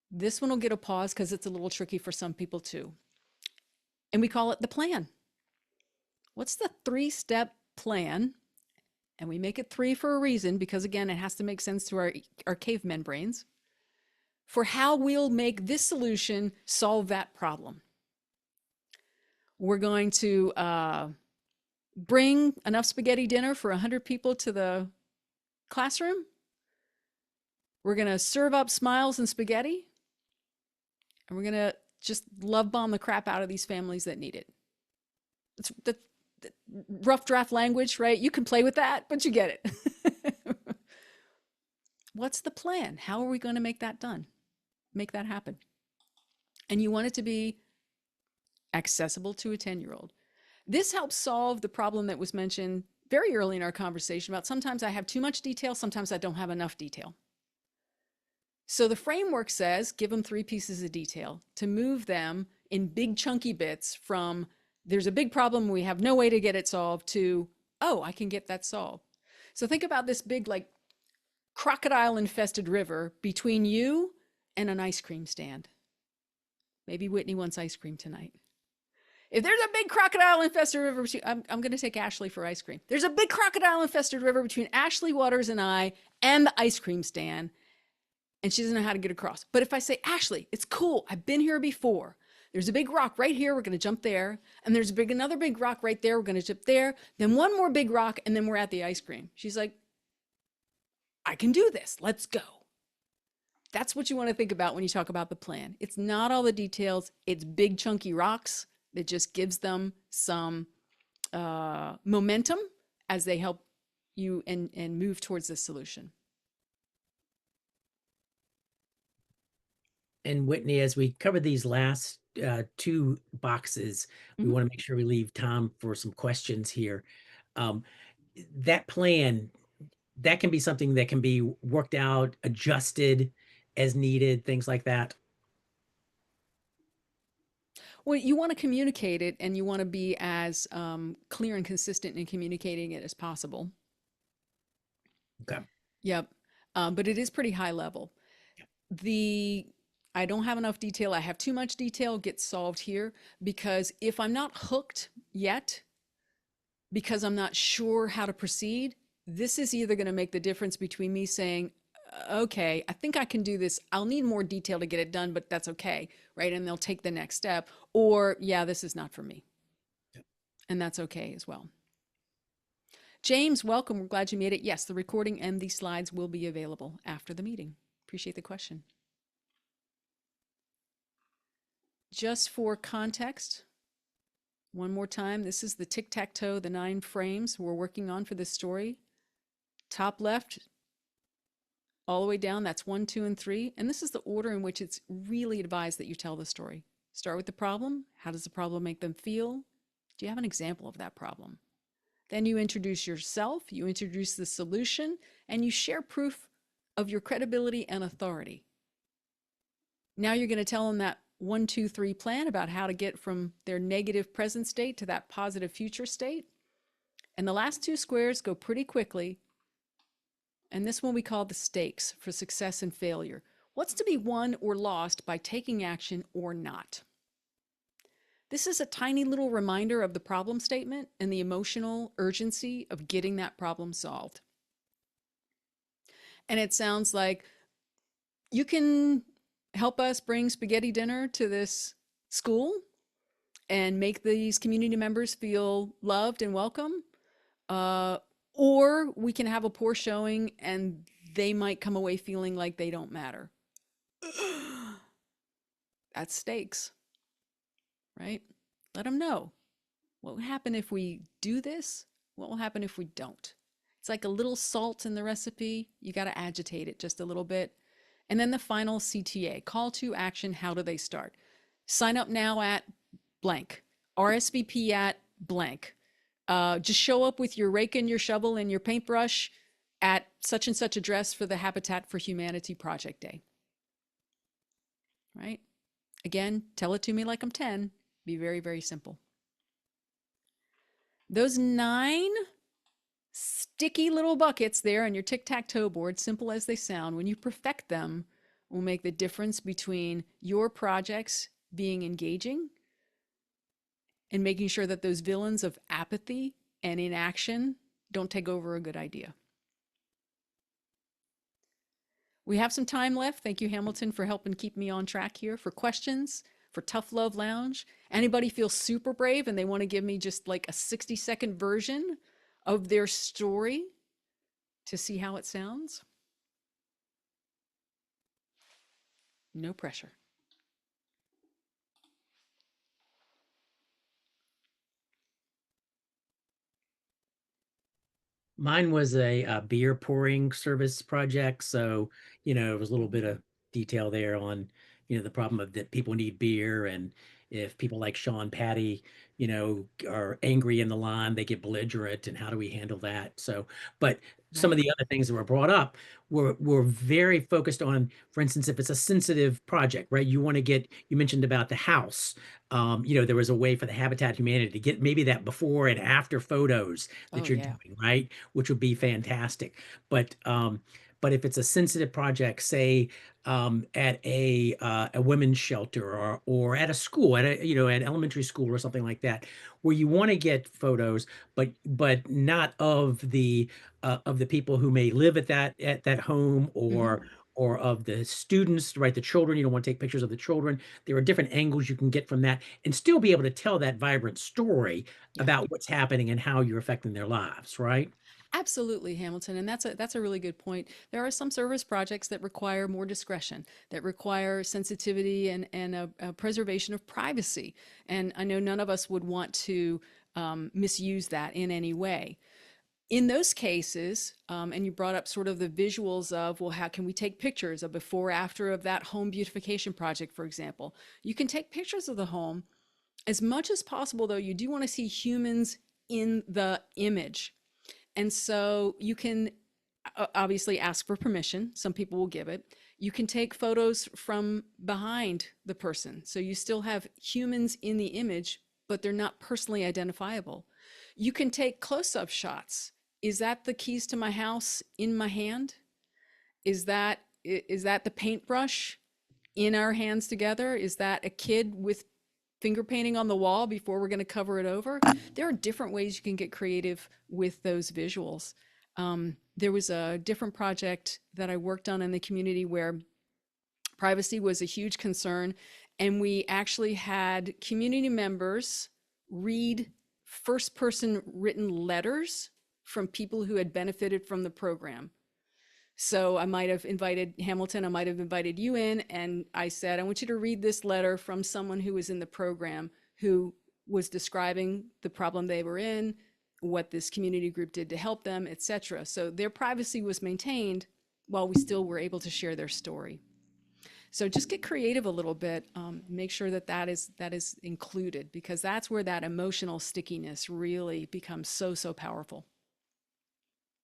This one will get a pause because it's a little tricky for some people too. And we call it the plan. What's the 3-step plan? And we make it 3 for a reason, because again, it has to make sense to our caveman brains, for how we'll make this solution solve that problem. We're going to bring enough spaghetti dinner for 100 people to the classroom. We're going to serve up smiles and spaghetti. And we're going to just love bomb the crap out of these families that need it. It's the rough draft language, right? You can play with that, but you get it. What's the plan? How are we going to make that done? Make that happen. And you want it to be accessible to a 10-year-old. This helps solve the problem that was mentioned very early in our conversation about sometimes I have too much detail, sometimes I don't have enough detail. So the framework says, give them 3 pieces of detail to move them in big chunky bits from there's a big problem, we have no way to get it solved, to, oh, I can get that solved. So think about this big, like, crocodile infested river between you and an ice cream stand. Maybe Whitney wants ice cream tonight. If there's a big crocodile infested river between, I'm going to take Ashley for ice cream. There's a big crocodile infested river between Ashley Waters and I and the ice cream stand, and she doesn't know how to get across. But if I say, Ashley, it's cool, I've been here before. There's a big rock right here, we're going to jump there. And there's another big rock right there, we're going to jump there. Then one more big rock, and then we're at the ice cream. She's like, I can do this, let's go. That's what you want to think about when you talk about the plan. It's not all the details, it's big chunky rocks that just gives them some momentum as they help you and move towards the solution. And Whitney, as we cover these last 2 boxes, we want to make sure we leave time for some questions here. that plan, that can be something that can be worked out, adjusted as needed, things like that. Well, you want to communicate it and you want to be as clear and consistent in communicating it as possible. Okay. Yep. But it is pretty high level. I don't have enough detail. I have too much detail gets solved here because if I'm not hooked yet, because I'm not sure how to proceed, this is either going to make the difference between me saying, okay, I think I can do this. I'll need more detail to get it done, but that's okay, right? And they'll take the next step. Or, yeah, this is not for me. And that's okay as well. James, welcome. We're glad you made it. Yes, the recording and the slides will be available after the meeting. Appreciate the question. Just for context, one more time, this is the tic-tac-toe, the 9 frames we're working on for this story. Top left, all the way down, that's 1, 2, and 3. And this is the order in which it's really advised that you tell the story. Start with the problem. How does the problem make them feel? Do you have an example of that problem? Then you introduce yourself, you introduce the solution, and you share proof of your credibility and authority. Now you're going to tell them that 1, 2, 3 plan about how to get from their negative present state to that positive future state. And the last 2 squares go pretty quickly. And this one we call the stakes for success and failure. What's to be won or lost by taking action or not? This is a tiny little reminder of the problem statement and the emotional urgency of getting that problem solved. And it sounds like you can help us bring spaghetti dinner to this school and make these community members feel loved and welcome. Or we can have a poor showing and they might come away feeling like they don't matter. That's stakes, right? Let them know. What will happen if we do this? What will happen if we don't? It's like a little salt in the recipe. You got to agitate it just a little bit. And then the final CTA, call to action. How do they start? Sign up now at blank, RSVP at blank. Just show up with your rake and your shovel and your paintbrush at such and such address for the Habitat for Humanity Project Day. Right? Again, tell it to me like I'm 10. Be very, very simple. Those 9 sticky little buckets there on your tic-tac-toe board, simple as they sound, when you perfect them, will make the difference between your projects being engaging and making sure that those villains of apathy and inaction don't take over a good idea. We have some time left. Thank you, Hamilton, for helping keep me on track here. For questions, for Tough Love Lounge, anybody feel super brave and they want to give me just like a 60-second version of their story to see how it sounds? No pressure. Mine was a beer pouring service project. So, it was a little bit of detail there on, the problem of that people need beer. And if people like Sean Patty, are angry in the line, they get belligerent, and how do we handle that? So, but some of the other things that were brought up were very focused on, for instance, if it's a sensitive project, right? You mentioned about the house. There was a way for the Habitat Humanity to get maybe that before and after photos that you're doing, right? Which would be fantastic. But if it's a sensitive project, say at a women's shelter or at a school, at elementary school or something like that, where you want to get photos, but not of the people who may live at that home or of the students, right? The children, you don't want to take pictures of the children. There are different angles you can get from that and still be able to tell that vibrant story about what's happening and how you're affecting their lives, right? Absolutely, Hamilton, and that's a really good point. There are some service projects that require more discretion, that require sensitivity and a preservation of privacy. And I know none of us would want to misuse that in any way. In those cases, and you brought up sort of the visuals of, well, how can we take pictures of before after of that home beautification project, for example? You can take pictures of the home. As much as possible, though, you do want to see humans in the image. And so you can obviously ask for permission. Some people will give it. You can take photos from behind the person. So you still have humans in the image, but they're not personally identifiable. You can take close-up shots. Is that the keys to my house in my hand? Is that the paintbrush in our hands together? Is that a kid with finger painting on the wall before we're going to cover it over? There are different ways you can get creative with those visuals. There was a different project that I worked on in the community where privacy was a huge concern, and we actually had community members read first-person written letters from people who had benefited from the program. So I might have invited Hamilton, I might have invited you in, and I said, I want you to read this letter from someone who was in the program who was describing the problem they were in, what this community group did to help them, etc. So their privacy was maintained while we still were able to share their story. So just get creative a little bit. Make sure that is included, because that's where that emotional stickiness really becomes so powerful.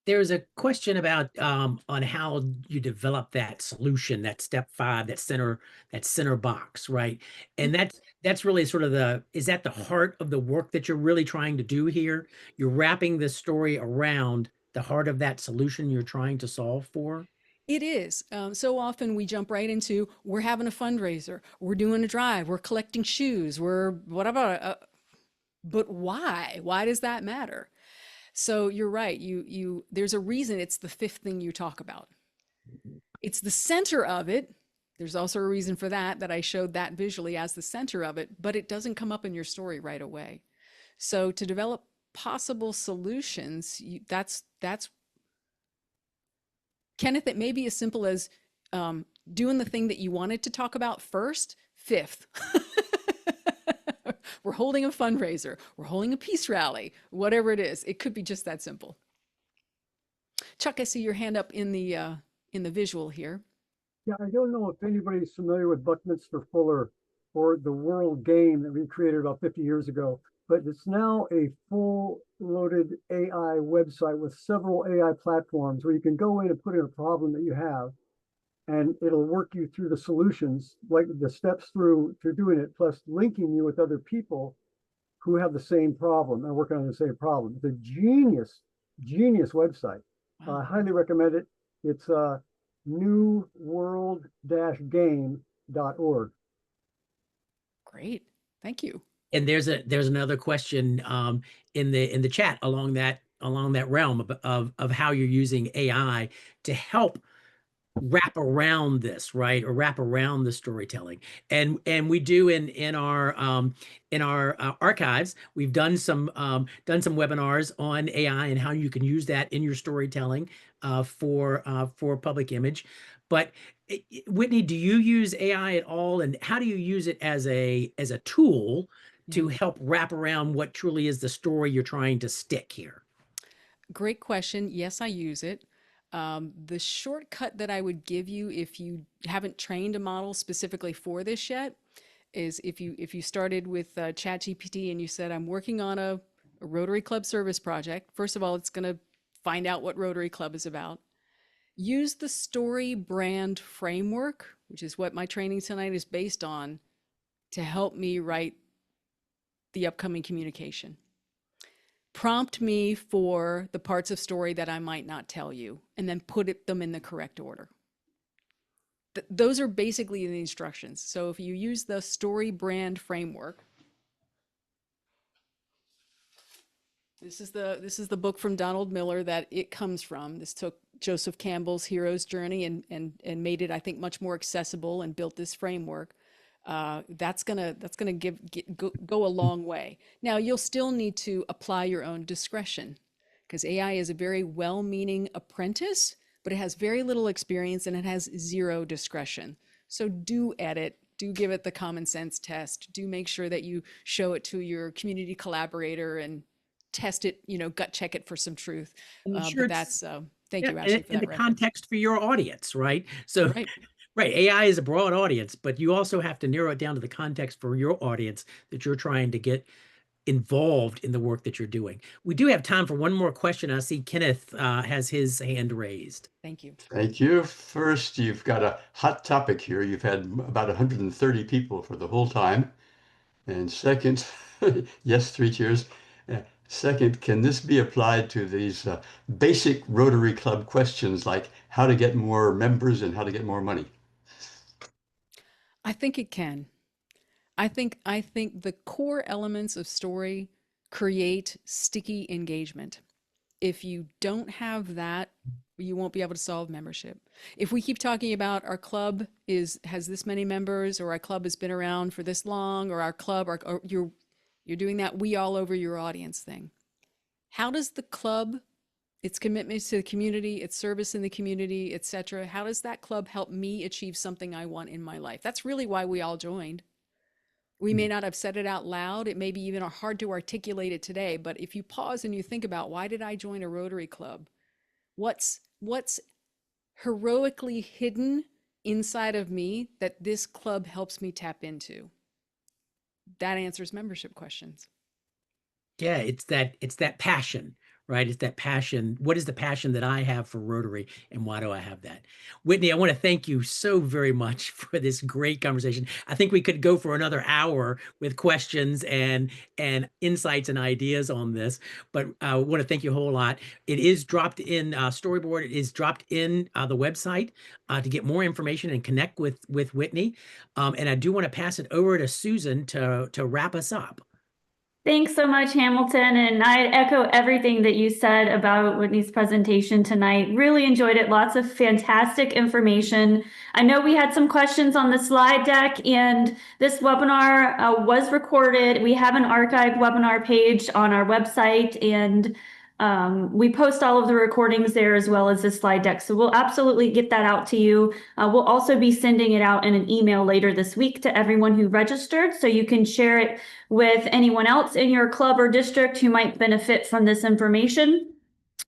There's a question about on how you develop that solution, that step 5, that center box, right? And that's really sort of is that the heart of the work that you're really trying to do here? You're wrapping this story around the heart of that solution you're trying to solve for? It is. So often we jump right into, we're having a fundraiser, we're doing a drive, we're collecting shoes, we're whatever. But why? Why does that matter? So you're right. There's a reason it's the 5th thing you talk about. It's the center of it. There's also a reason for that I showed that visually as the center of it, but it doesn't come up in your story right away. So to develop possible solutions, that's Kenneth, it may be as simple as doing the thing that you wanted to talk about first, 5th. We're holding a fundraiser, we're holding a peace rally, whatever it is. It could be just that simple. Chuck, I see your hand up in the visual here. Yeah, I don't know if anybody's familiar with Buckminster Fuller or the World Game that we created about 50 years ago, but it's now a full-loaded AI website with several AI platforms where you can go in and put in a problem that you have, and it'll work you through the solutions, like the steps through to doing it, plus linking you with other people who have the same problem and working on the same problem. It's a genius website. Wow. I highly recommend it. It's newworld-game.org. Great, thank you. And there's another question in the chat along that realm of how you're using AI to help wrap around this, right? Or wrap around the storytelling. And we do in our archives, we've done some webinars on AI and how you can use that in your storytelling for public image. But Whitney, do you use AI at all, and how do you use it as a tool to help wrap around what truly is the story you're trying to stick here? Great question. Yes, I use it. The shortcut that I would give you if you haven't trained a model specifically for this yet is if you started with ChatGPT and you said, I'm working on a Rotary Club service project. First of all, it's going to find out what Rotary Club is about. Use the story brand framework, which is what my training tonight is based on, to help me write the upcoming communication. Prompt me for the parts of story that I might not tell you, and then put them in the correct order. Those are basically the instructions. So if you use the story brand framework, this is the book from Donald Miller that it comes from. This took Joseph Campbell's hero's journey and made it, I think, much more accessible and built this framework. That's gonna go a long way. Now you'll still need to apply your own discretion, because AI is a very well-meaning apprentice, but it has very little experience and it has zero discretion. So do edit, do give it the common sense test, do make sure that you show it to your community collaborator and test it, gut check it for some truth. Sure, but that's thank you, Ashley, for in that the reference. context for your audience, right? So. Right. Right. AI is a broad audience, but you also have to narrow it down to the context for your audience that you're trying to get involved in the work that you're doing. We do have time for one more question. I see Kenneth has his hand raised. Thank you. Thank you. First, you've got a hot topic here. You've had about 130 people for the whole time. And second, yes, 3 cheers. Second, can this be applied to these basic Rotary Club questions like how to get more members and how to get more money? I think it can. I think the core elements of story create sticky engagement. If you don't have that, you won't be able to solve membership. If we keep talking about our club has this many members, or our club has been around for this long, or our club, or you're doing that we all over your audience thing. How does the club, its commitment to the community, its service in the community, etc., how does that club help me achieve something I want in my life? That's really why we all joined. We may not have said it out loud. It may be even hard to articulate it today, but if you pause and you think about, why did I join a Rotary Club? What's heroically hidden inside of me that this club helps me tap into? That answers membership questions. Yeah, it's that passion, right? It's that passion. What is the passion that I have for Rotary, and why do I have that? Whitney, I want to thank you so very much for this great conversation. I think we could go for another hour with questions and insights and ideas on this, but I want to thank you a whole lot. It is dropped in Storyboard. It is dropped in the website to get more information and connect with Whitney. And I do want to pass it over to Susan to wrap us up. Thanks so much, Hamilton. And I echo everything that you said about Whitney's presentation tonight. Really enjoyed it. Lots of fantastic information. I know we had some questions on the slide deck, and this webinar was recorded. We have an archived webinar page on our website, and we post all of the recordings there as well as the slide deck. So we'll absolutely get that out to you. We'll also be sending it out in an email later this week to everyone who registered, so you can share it with anyone else in your club or district who might benefit from this information.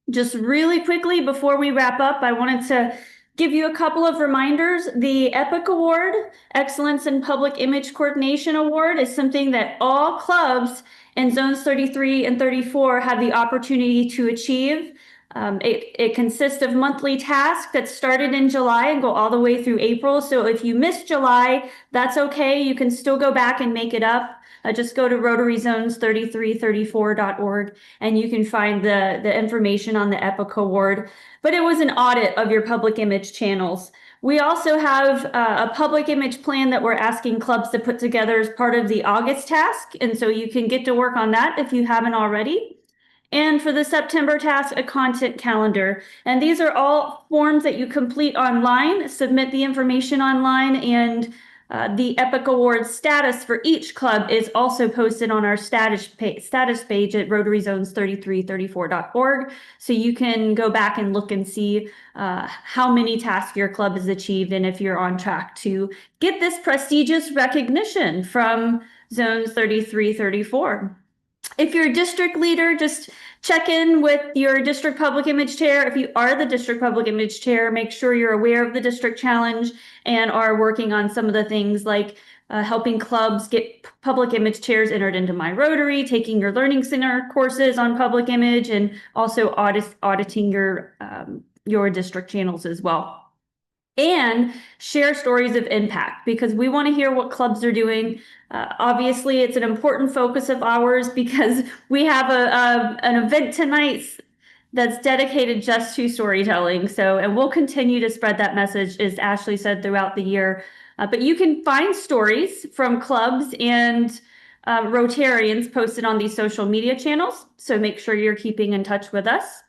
Just really quickly before we wrap up, I wanted to give you a couple of reminders. The EPIC Award, Excellence in Public Image Coordination Award, is something that all clubs in zones 33 and 34 have the opportunity to achieve. It consists of monthly tasks that started in July and go all the way through April. So if you missed July, that's okay. You can still go back and make it up. Just go to rotaryzones3334.org and you can find the information on the EPIC Award. But it was an audit of your public image channels. We also have a public image plan that we're asking clubs to put together as part of the August task. And so you can get to work on that if you haven't already. And for the September task, a content calendar. And these are all forms that you complete online, submit the information online, and the EPIC Award status for each club is also posted on our status page at rotaryzones3334.org. So you can go back and look and see how many tasks your club has achieved and if you're on track to get this prestigious recognition from Zones 3334. If you're a district leader, just check in with your district public image chair. If you are the district public image chair, make sure you're aware of the district challenge and are working on some of the things like helping clubs get public image chairs entered into My Rotary, taking your Learning Center courses on public image, and also auditing your district channels as well. And share stories of impact, because we want to hear what clubs are doing. Obviously, it's an important focus of ours because we have an event tonight that's dedicated just to storytelling. So, and we'll continue to spread that message, as Ashley said, throughout the year. But you can find stories from clubs and Rotarians posted on these social media channels. So make sure you're keeping in touch with us.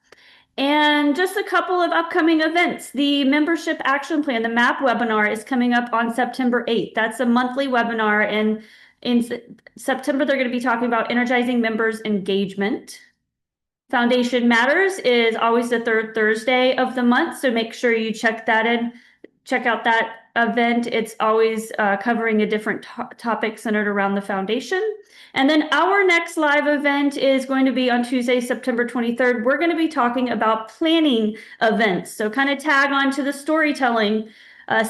And just a couple of upcoming events. The Membership Action Plan, the MAP webinar, is coming up on September 8th. That's a monthly webinar. And in September, they're going to be talking about energizing members' engagement. Foundation Matters is always the third Thursday of the month. So make sure you check that in. Check out that event. It's always covering a different topic centered around the foundation. And then our next live event is going to be on Tuesday, September 23rd. We're going to be talking about planning events. So kind of tag on to the storytelling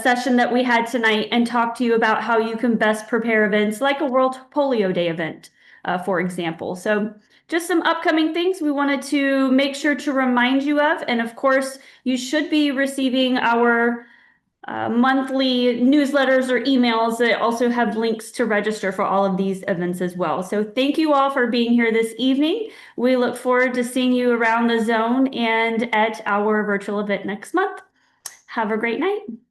session that we had tonight and talk to you about how you can best prepare events like a World Polio Day event. for example. So just some upcoming things we wanted to make sure to remind you of. And of course, you should be receiving our monthly newsletters or emails that also have links to register for all of these events as well. So thank you all for being here this evening. We look forward to seeing you around the zone and at our virtual event next month. Have a great night.